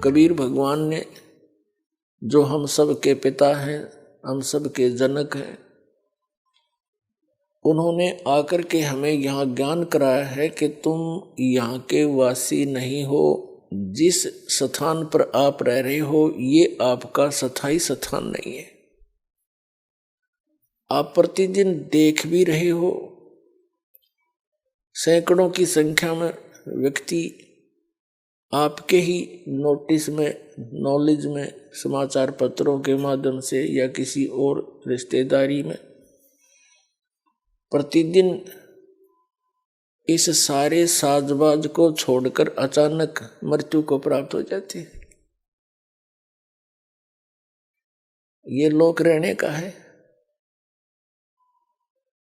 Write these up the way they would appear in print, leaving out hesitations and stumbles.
कबीर भगवान ने, जो हम सब के पिता हैं, हम सब के जनक हैं, उन्होंने आकर के हमें यहाँ ज्ञान कराया है कि तुम यहाँ के वासी नहीं हो। जिस स्थान पर आप रह रहे हो ये आपका स्थायी स्थान नहीं है। आप प्रतिदिन देख भी रहे हो, सैकड़ों की संख्या में व्यक्ति आपके ही नोटिस में, नॉलेज में, समाचार पत्रों के माध्यम से या किसी और रिश्तेदारी में प्रतिदिन इस सारे साजबाज को छोड़कर अचानक मृत्यु को प्राप्त हो जाते हैं। ये लोक रहने का है।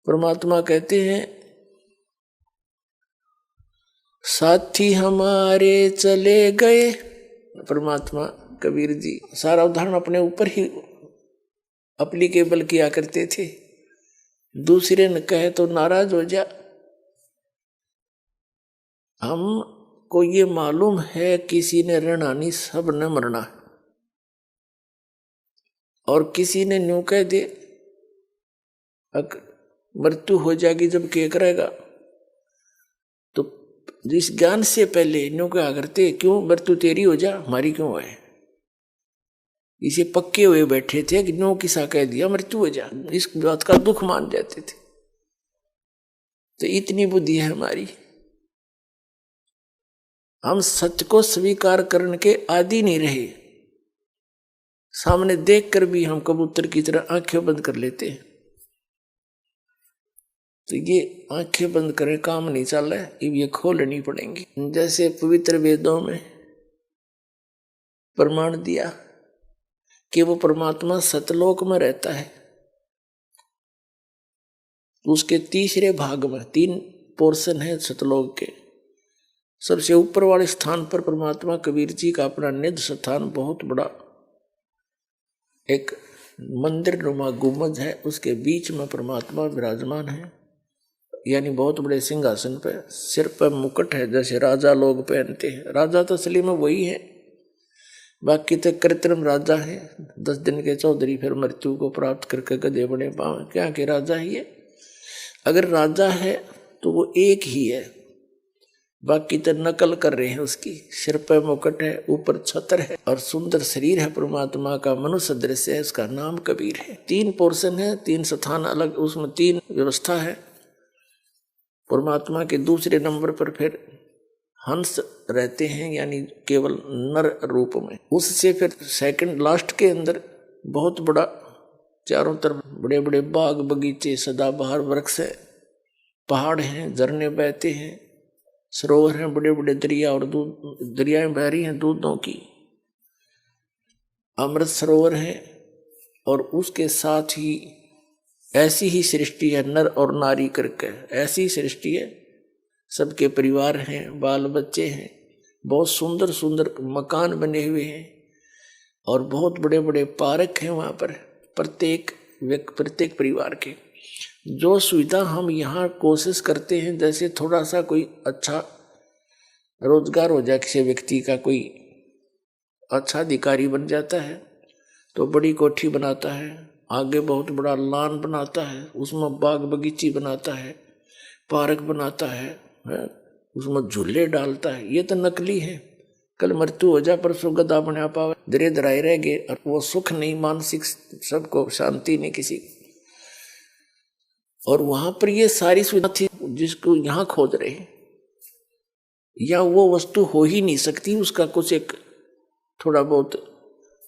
परमात्मा कहते हैं साथी हमारे चले गए। परमात्मा कबीर जी सारा उदाहरण अपने ऊपर ही एप्लीकेबल किया करते थे। दूसरे न कहे तो नाराज हो जा। हमको ये मालूम है किसी ने रहना नहीं, सब न मरना। और किसी ने न्यू कह दे मृत्यु हो जाएगी जब क्या करेगा, तो जिस ज्ञान से पहले न्यू कहा करते क्यों मृत्यु तेरी हो जा, हमारी क्यों है। इसे पक्के हुए बैठे थे कि न्यू किसा कह दिया मृत्यु हो जा, इस बात का दुख मान जाते थे। तो इतनी बुद्धि है हमारी, हम सत्य को स्वीकार करने के आदि नहीं रहे। सामने देखकर भी हम कबूतर की तरह आंखें बंद कर लेते हैं। तो ये आंखें बंद करें काम नहीं चल रहा है, ये खोलनी पड़ेंगी। जैसे पवित्र वेदों में प्रमाण दिया कि वो परमात्मा सतलोक में रहता है। उसके तीसरे भाग में 3 पोर्शन है सतलोक के। सबसे ऊपर वाले स्थान पर परमात्मा कबीर जी का अपना निज स्थान, बहुत बड़ा एक मंदिर नुमा गुम्बद है, उसके बीच में परमात्मा विराजमान है। यानी बहुत बड़े सिंहासन पे, सिर पर मुकुट है जैसे राजा लोग पहनते हैं। राजा तो असली में वही है, बाकी तो कृत्रिम राजा है। 10 दिन के चौधरी फिर मृत्यु को प्राप्त करके गधे बने पावे, क्या के राजा ही है। अगर राजा है तो वो एक ही है, बाकी तो नकल कर रहे हैं उसकी। सिर पर मुकुट है, ऊपर छत्र है और सुंदर शरीर है परमात्मा का, मनुष्य दृश्य है। उसका नाम कबीर है। 3 पोर्शन है, 3 स्थान अलग, उसमें 3 व्यवस्था है। परमात्मा के दूसरे नंबर पर फिर हंस रहते हैं, यानी केवल नर रूप में। उससे फिर सेकंड लास्ट के अंदर बहुत बड़ा, चारों तरफ बड़े बड़े बाग बगीचे, सदाबहार वृक्ष है, पहाड़ हैं, झरने बहते हैं, सरोवर हैं, बड़े बड़े दरिया और दरियाएं बह रही हैं दूधों की, अमृत सरोवर है। और उसके साथ ही ऐसी ही सृष्टि है, नर और नारी करके ऐसी सृष्टि है। सबके परिवार हैं, बाल बच्चे हैं, बहुत सुंदर सुंदर मकान बने हुए हैं और बहुत बड़े बड़े पार्क हैं वहाँ पर, प्रत्येक परिवार के। जो सुविधा हम यहाँ कोशिश करते हैं, जैसे थोड़ा सा कोई अच्छा रोजगार हो जाए, किसी व्यक्ति का कोई अच्छा अधिकारी बन जाता है तो बड़ी कोठी बनाता है, आगे बहुत बड़ा लॉन बनाता है, उसमें बाग बगीची बनाता है, पार्क बनाता है, उसमें झूले डालता है। ये तो नकली है। कल मृत्यु हो जाए परसों गदा बना पावे, धीरे धराए रह गए और वो सुख नहीं, मानसिक सबको शांति नहीं किसी। और वहां पर ये सारी सुविधा थी जिसको यहाँ खोज रहे हैं, या वो वस्तु हो ही नहीं सकती, उसका कुछ एक थोड़ा बहुत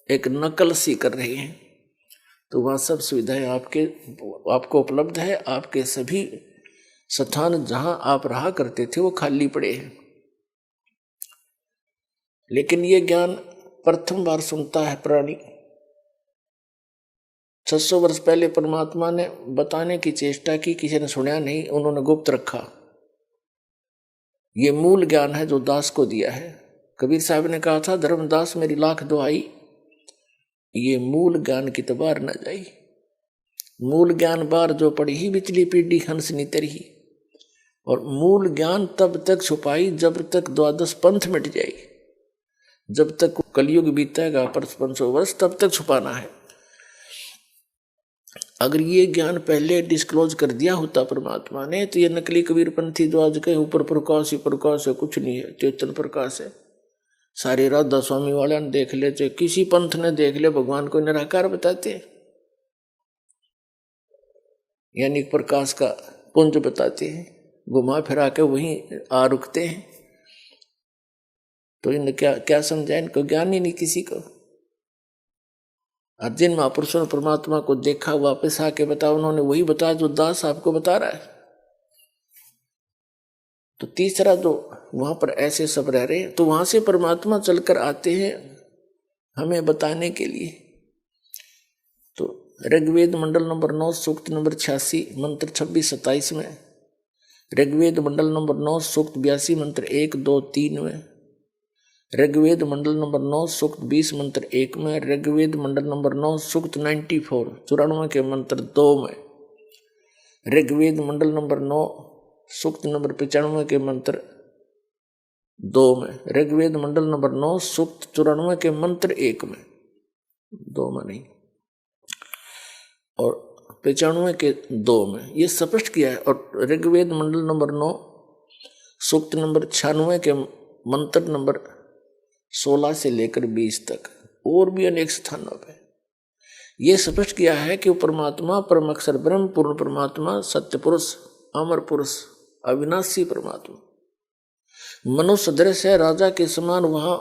एक नकल सी कर रहे हैं। तो वहाँ सब सुविधाएं आपको उपलब्ध है। आपके सभी स्थान जहां आप रहा करते थे वो खाली पड़े हैं। लेकिन ये ज्ञान प्रथम बार सुनता है प्राणी। 600 वर्ष पहले परमात्मा ने बताने की चेष्टा की, किसी ने सुना नहीं, उन्होंने गुप्त रखा। ये मूल ज्ञान है जो दास को दिया है। कबीर साहब ने कहा था, धर्मदास मेरी लाख दुहाई, ये मूल ज्ञान की तबार न जाई। मूल ज्ञान बार जो पड़ी ही बिचली पीढ़ी हंस नी तरही। और मूल ज्ञान तब तक छुपाई जब तक द्वादश पंथ मिट जाई। जब तक कलयुग बीतेगा 500 वर्ष तब तक छुपाना है। अगर ये ज्ञान पहले डिस्क्लोज कर दिया होता परमात्मा ने, तो ये नकली कबीरपंथी जो आज के ऊपर प्रकाश ही प्रकाश है, कुछ नहीं है, चेतन प्रकाश है, सारे राधा स्वामी वाले ने देख ले, चाहे किसी पंथ ने देख ले, भगवान को निराकार बताते, यानी प्रकाश का पुंज बताते हैं, घुमा फिरा के वहीं आ रुकते हैं। तो इन क्या क्या समझा, इनको ज्ञान ही नहीं किसी को। और जिन महापुरुषों ने परमात्मा को देखा, वापस आके बताओ, उन्होंने वही बताया जो दास आपको बता रहा है। तो तीसरा जो वहां पर ऐसे सब रह रहे हैं, तो वहां से परमात्मा चलकर आते हैं हमें बताने के लिए। तो ऋग्वेद मंडल नंबर 9 सूक्त नंबर 86 मंत्र 26-27 में, ऋग्वेद मंडल नंबर 9 सूक्त 82 मंत्र 1, 2, 3 में, ऋग्वेद मंडल नंबर 9 सूक्त 20 मंत्र 1 में, ऋग्वेद मंडल नंबर 9 सूक्त 94 के मंत्र 2 में, ऋग्वेद मंडल नंबर 9 सूक्त नंबर 95 के मंत्र 2 में, ऋग्वेद मंडल नंबर 9 सूक्त 94 के मंत्र 1 में, 2 में नहीं, और 95 के 2 में ये स्पष्ट किया है। और ऋग्वेद मंडल नंबर 9 सूक्त नंबर 96 के मंत्र नंबर 16 से लेकर 20 तक, और भी अनेक स्थानों पे ये स्पष्ट किया है कि वो परमात्मा परम अक्षर ब्रह्म पूर्ण परमात्मा सत्य पुरुष अमर पुरुष अविनाशी परमात्मा मनुष्य दृश्य है, राजा के समान वहां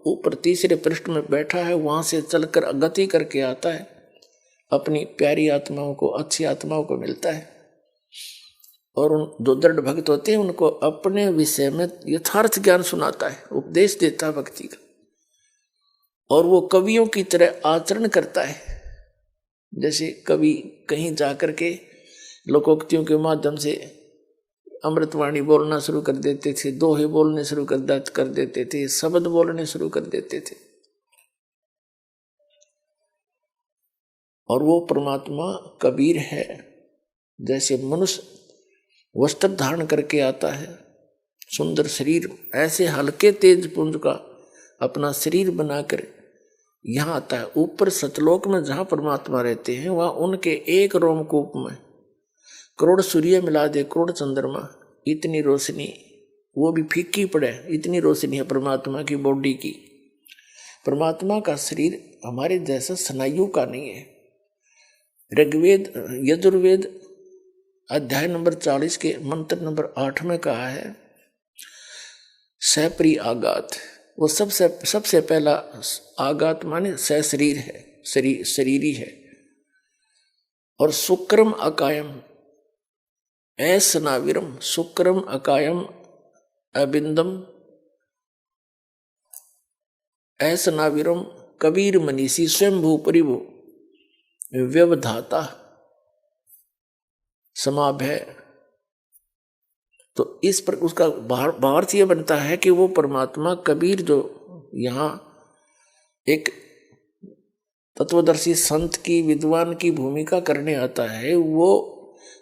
ऊपर तीसरे पृष्ठ में बैठा है, वहां से चलकर गति करके आता है, अपनी प्यारी आत्माओं को, अच्छी आत्माओं को मिलता है, और उन जो दृढ़ भक्त होते हैं उनको अपने विषय में यथार्थ ज्ञान सुनाता है, उपदेश देता है भक्ति का, और वो कवियों की तरह आचरण करता है। जैसे कवि कहीं जाकर के लोकोक्तियों के माध्यम से अमृतवाणी बोलना शुरू कर देते थे, दोहे बोलने शुरू कर देते थे, शब्द बोलने शुरू कर देते थे, और वो परमात्मा कबीर है। जैसे मनुष्य वस्त्र धारण करके आता है, सुंदर शरीर, ऐसे हल्के तेज पुंज का अपना शरीर बनाकर यहाँ आता है। ऊपर सतलोक में जहाँ परमात्मा रहते हैं, वहाँ उनके एक रोमकूप में करोड़ सूर्य मिला दे, करोड़ चंद्रमा, इतनी रोशनी, वो भी फीकी पड़े, इतनी रोशनी है परमात्मा की बॉडी की। परमात्मा का शरीर हमारे जैसा स्नायु का नहीं है। ऋग्वेद यजुर्वेद अध्याय नंबर 40 के मंत्र नंबर 8 में कहा है, सप्री आगात, वो सबसे पहला आगात माने शरीर है, शरीरी है, और शुक्रम अकायम ऐसनाविरम, शुक्रम अकायम अबिंदम ऐसनाविरम कबीर मनीषी स्वयंभू परिभू व्यवधाता समाभय। तो इस पर उसका भावार्थ यह बनता है कि वो परमात्मा कबीर जो यहाँ एक तत्वदर्शी संत की, विद्वान की भूमिका करने आता है, वो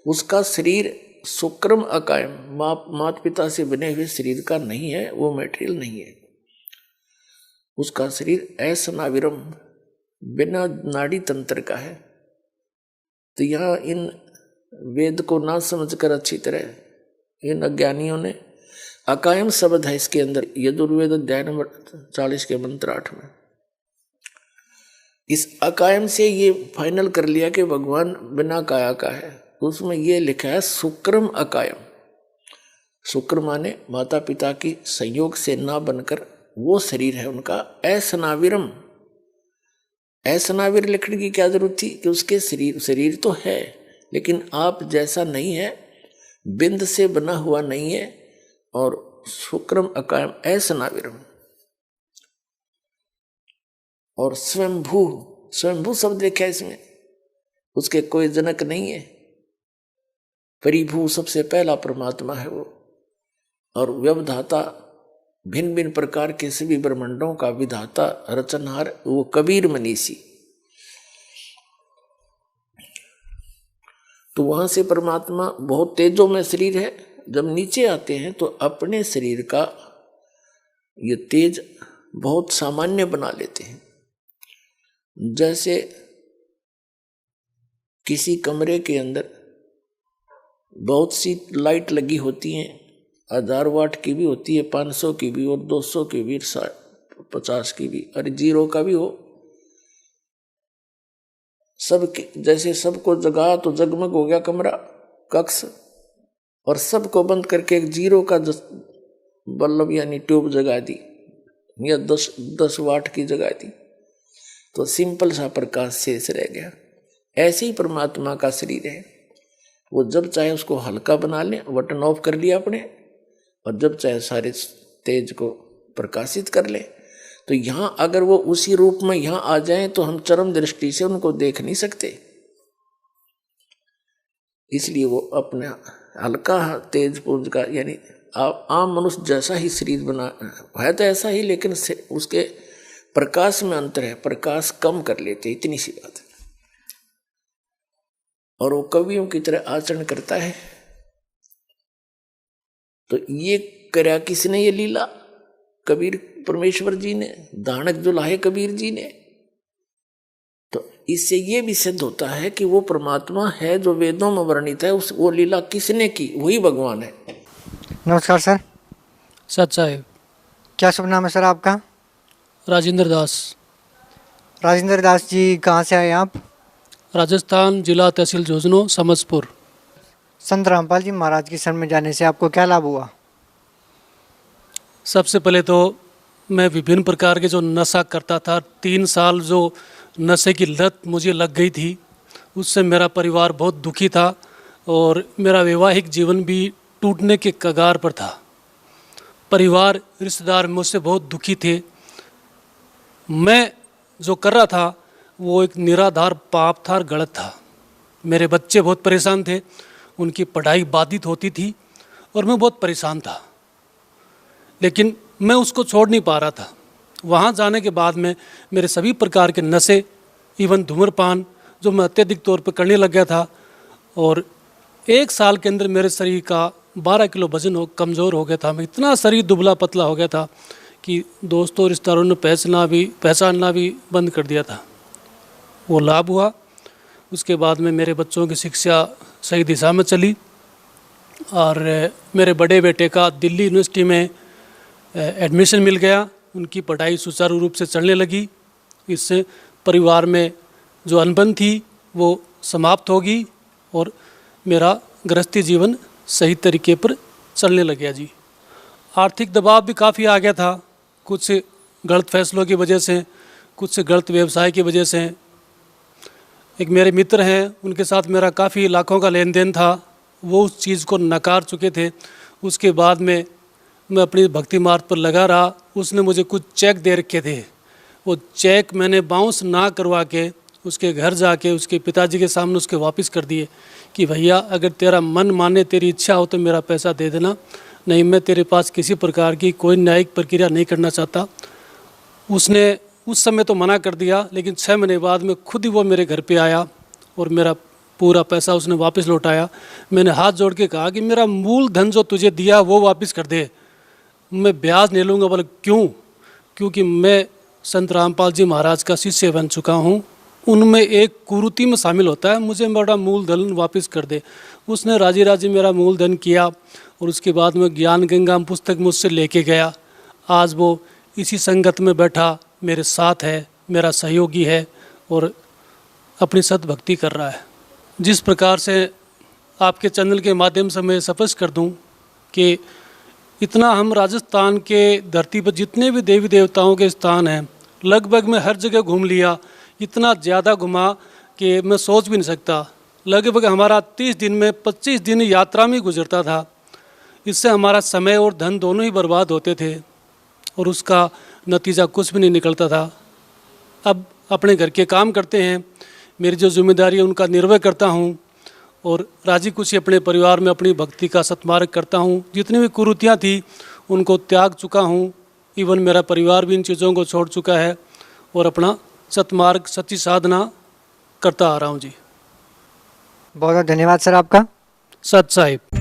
उसका शरीर शुक्रम अकायम, माता पिता से बने हुए शरीर का नहीं है, वो मटेरियल नहीं है। उसका शरीर ऐसनाविरम, बिना नाड़ी तंत्र का है। तो यहाँ इन वेद को ना समझकर अच्छी तरह इन अज्ञानियों ने, अकायम शब्द है इसके अंदर, यजुर्वेद अध्याय नंबर 40 के मंत्र 8 में, इस अकायम से ये फाइनल कर लिया कि भगवान बिना काया का है। उसमें ये लिखा है शुक्रम अकायम, शुक्र माने माता पिता की संयोग से ना बनकर वो शरीर है उनका। ऐसनाविरम, ऐसनाविर लिखने की क्या जरूरत थी कि उसके शरीर तो है लेकिन आप जैसा नहीं है, बिंद से बना हुआ नहीं है। और शुक्रम अकायम ऐसनाविरम, और स्वयंभू, स्वयंभू शब्द लिखा है इसमें, उसके कोई जनक नहीं है। परिभू सबसे पहला परमात्मा है वो, और व्यवधाता भिन्न भिन्न प्रकार के सभी ब्रह्मांडों का विधाता रचनहार, वो कबीर मनीषी। तो वहां से परमात्मा बहुत तेजों में शरीर है, जब नीचे आते हैं तो अपने शरीर का ये तेज बहुत सामान्य बना लेते हैं। जैसे किसी कमरे के अंदर बहुत सी लाइट लगी होती हैं, 1000 वाट की भी होती है, 500 की भी और 200 की भी, 50 की भी, और 0 का भी हो। जैसे सबको जगा तो जगमग हो गया कमरा, कक्ष, और सबको बंद करके एक 0 का बल्ब यानी ट्यूब जगा दी, या 10 वाट की जगा दी, तो सिंपल सा प्रकाश शेष रह गया। ऐसे ही परमात्मा का शरीर है, वो जब चाहे उसको हल्का बना ले, बटन ऑफ कर लिया अपने, और जब चाहे सारे तेज को प्रकाशित कर ले। तो यहाँ अगर वो उसी रूप में यहाँ आ जाए तो हम चरम दृष्टि से उनको देख नहीं सकते, इसलिए वो अपने हल्का तेज पुंज का यानी आम मनुष्य जैसा ही शरीर बना है, तो ऐसा ही, लेकिन उसके प्रकाश में अंतर है, प्रकाश कम कर लेते, इतनी सी बात है। और वो कवियों की तरह आचरण करता है। तो ये कर्या किसने, ये लीला कबीर परमेश्वर जी ने, दानक जो लाए कबीर जी ने। तो इससे ये भी सिद्ध होता है कि वो परमात्मा है जो वेदों में वर्णित है, वो लीला किसने की, वही भगवान है। नमस्कार सर। सत साहिब। क्या शुभ नाम है सर आपका? राजेंद्र दास। राजेंद्र दास जी, कहाँ से आए आप? राजस्थान, जिला तहसील झुंझुनू, समझपुर। संत रामपाल जी महाराज की शरण में जाने से आपको क्या लाभ हुआ? सबसे पहले तो मैं विभिन्न प्रकार के जो नशा करता था, 3 साल जो नशे की लत मुझे लग गई थी, उससे मेरा परिवार बहुत दुखी था और मेरा वैवाहिक जीवन भी टूटने के कगार पर था। परिवार, रिश्तेदार मुझसे बहुत दुखी थे। मैं जो कर रहा था वो एक निराधार पाप था और गलत था। मेरे बच्चे बहुत परेशान थे, उनकी पढ़ाई बाधित होती थी और मैं बहुत परेशान था, लेकिन मैं उसको छोड़ नहीं पा रहा था। वहाँ जाने के बाद में मेरे सभी प्रकार के नशे, इवन धूम्रपान, जो मैं अत्यधिक तौर पर करने लग गया था, और 1 साल के अंदर मेरे शरीर का 12 किलो वजन कमज़ोर हो गया था। मैं इतना शरीर दुबला पतला हो गया था कि दोस्तों रिश्तेदारों ने पहचानना भी बंद कर दिया था। वो लाभ हुआ। उसके बाद में मेरे बच्चों की शिक्षा सही दिशा में चली और मेरे बड़े बेटे का दिल्ली यूनिवर्सिटी में एडमिशन मिल गया। उनकी पढ़ाई सुचारू रूप से चलने लगी। इससे परिवार में जो अनबन थी वो समाप्त होगी और मेरा गृहस्थी जीवन सही तरीके पर चलने लग गया जी। आर्थिक दबाव भी काफ़ी आ गया था, कुछ गलत फैसलों की वजह से, कुछ गलत व्यवसाय की वजह से। एक मेरे मित्र हैं, उनके साथ मेरा काफ़ी लाखों का लेन देन था, वो उस चीज़ को नकार चुके थे। उसके बाद में मैं अपनी भक्ति मार्ग पर लगा रहा। उसने मुझे कुछ चेक दे रखे थे, वो चेक मैंने बाउंस ना करवा के उसके घर जाके उसके पिताजी के सामने उसके वापस कर दिए कि भैया अगर तेरा मन माने, तेरी इच्छा हो तो मेरा पैसा दे देना, नहीं मैं तेरे पास किसी प्रकार की कोई न्यायिक प्रक्रिया नहीं करना चाहता। उसने उस समय तो मना कर दिया, लेकिन 6 महीने बाद में खुद ही वो मेरे घर पे आया और मेरा पूरा पैसा उसने वापस लौटाया। मैंने हाथ जोड़ के कहा कि मेरा मूल धन जो तुझे दिया वो वापस कर दे, मैं ब्याज नहीं लूँगा। बोले क्यों? क्योंकि मैं संत रामपाल जी महाराज का शिष्य बन चुका हूँ, उनमें एक कुरीति में शामिल होता है, मुझे मेरा मूल धन वापस कर दे। उसने राजी राजी मेरा मूल धन किया और उसके बाद में ज्ञान गंगा पुस्तक मुझसे लेके गया। आज वो इसी संगत में बैठा मेरे साथ है, मेरा सहयोगी है और अपनी सद्भक्ति कर रहा है। जिस प्रकार से आपके चैनल के माध्यम से मैं स्पष्ट कर दूं कि इतना हम राजस्थान के धरती पर जितने भी देवी देवताओं के स्थान हैं लगभग मैं हर जगह घूम लिया। इतना ज़्यादा घुमा कि मैं सोच भी नहीं सकता। लगभग हमारा 30 दिन में 25 दिन यात्रा में गुजरता था। इससे हमारा समय और धन दोनों ही बर्बाद होते थे और उसका नतीजा कुछ भी नहीं निकलता था। अब अपने घर के काम करते हैं, मेरी जो जिम्मेदारी है उनका निर्वह करता हूँ और राजी खुशी अपने परिवार में अपनी भक्ति का सत्मार्ग करता हूँ। जितनी भी कुरीतियाँ थी उनको त्याग चुका हूँ। इवन मेरा परिवार भी इन चीज़ों को छोड़ चुका है और अपना सत्मार्ग सच्ची साधना करता आ रहा हूँ जी। बहुत बहुत धन्यवाद सर आपका। सत साहिब।